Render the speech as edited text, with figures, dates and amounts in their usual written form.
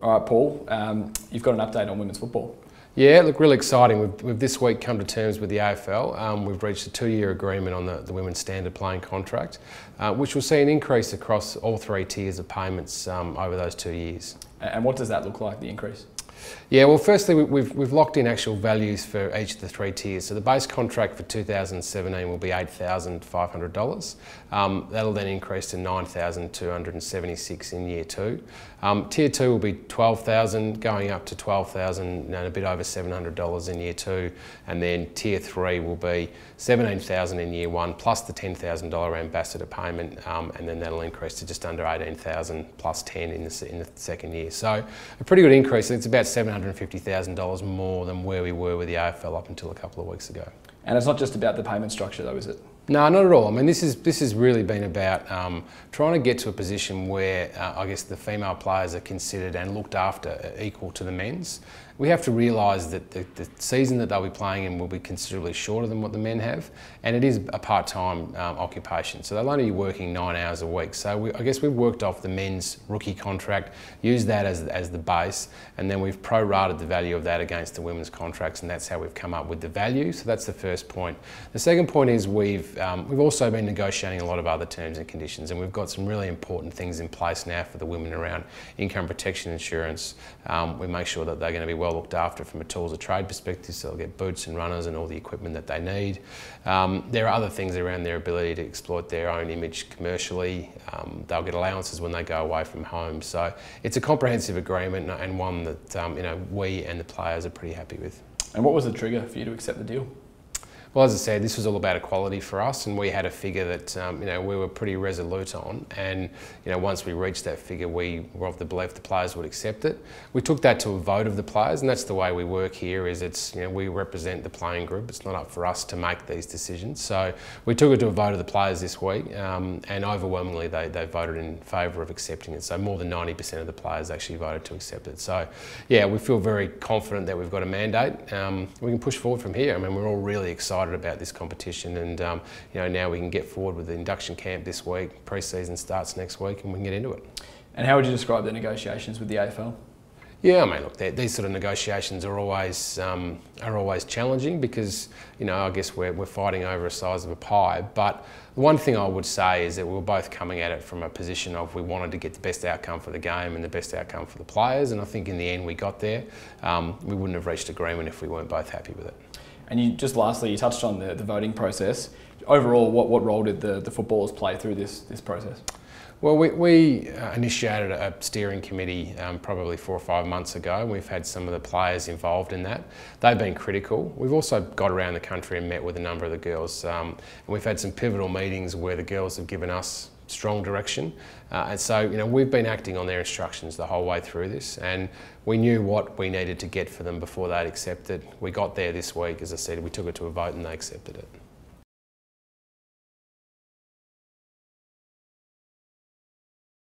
All right, Paul, you've got an update on women's football. Yeah, look, really exciting. We've this week come to terms with the AFL. We've reached a 2-year agreement on the women's standard playing contract, which will see an increase across all 3 tiers of payments over those 2 years. And what does that look like, the increase? Yeah, well, firstly, we've locked in actual values for each of the 3 tiers. So the base contract for 2017 will be $8,500. That'll then increase to $9,276 in year 2. Tier 2 will be $12,000, going up to $12,000 and a bit over $700 in year 2. And then tier 3 will be $17,000 in year 1, plus the $10,000 ambassador payment, and then that'll increase to just under $18,000 plus 10 in the second year. So a pretty good increase. It's about $750,000 more than where we were with the AFL up until a couple of weeks ago. And it's not just about the payment structure though, is it? No, not at all. I mean, this has really been about trying to get to a position where I guess the female players are considered and looked after equal to the men's. We have to realise that the season that they'll be playing in will be considerably shorter than what the men have, and it is a part-time occupation. So they'll only be working 9 hours a week. So I guess we've worked off the men's rookie contract, used that as the base, and then we've prorated the value of that against the women's contracts, and that's how we've come up with the value. So that's the first point. The second point is we've also been negotiating a lot of other terms and conditions, and we've got some really important things in place now for the women around income protection insurance. We make sure that they're going to be well looked after from a tools of trade perspective, so they'll get boots and runners and all the equipment that they need. There are other things around their ability to exploit their own image commercially. They'll get allowances when they go away from home. So it's a comprehensive agreement and one that we and the players are pretty happy with. And what was the trigger for you to accept the deal? Well, as I said, this was all about equality for us, and we had a figure that we were pretty resolute on. And once we reached that figure, we were of the belief the players would accept it. We took that to a vote of the players, and that's the way we work here. We represent the playing group. It's not up for us to make these decisions. So we took it to a vote of the players this week, and overwhelmingly they voted in favour of accepting it. So more than 90% of the players actually voted to accept it. So yeah, we feel very confident that we've got a mandate. We can push forward from here. I mean, we're all really excited about this competition, and now we can get forward with the induction camp this week. Pre-season starts next week, and we can get into it. And how would you describe the negotiations with the AFL? Yeah, I mean, look, these sort of negotiations are always challenging because I guess we're fighting over a size of a pie. But the one thing I would say is that we were both coming at it from a position of we wanted to get the best outcome for the game and the best outcome for the players, and I think in the end we got there. We wouldn't have reached agreement if we weren't both happy with it. And lastly, you touched on the voting process. Overall, what role did the footballers play through this process? Well, we initiated a steering committee probably 4 or 5 months ago. We've had some of the players involved in that. They've been critical. We've also got around the country and met with a number of the girls. And we've had some pivotal meetings where the girls have given us strong direction. And so, we've been acting on their instructions the whole way through this, and we knew what we needed to get for them before they'd accept it. We got there this week, as I said, we took it to a vote and they accepted it.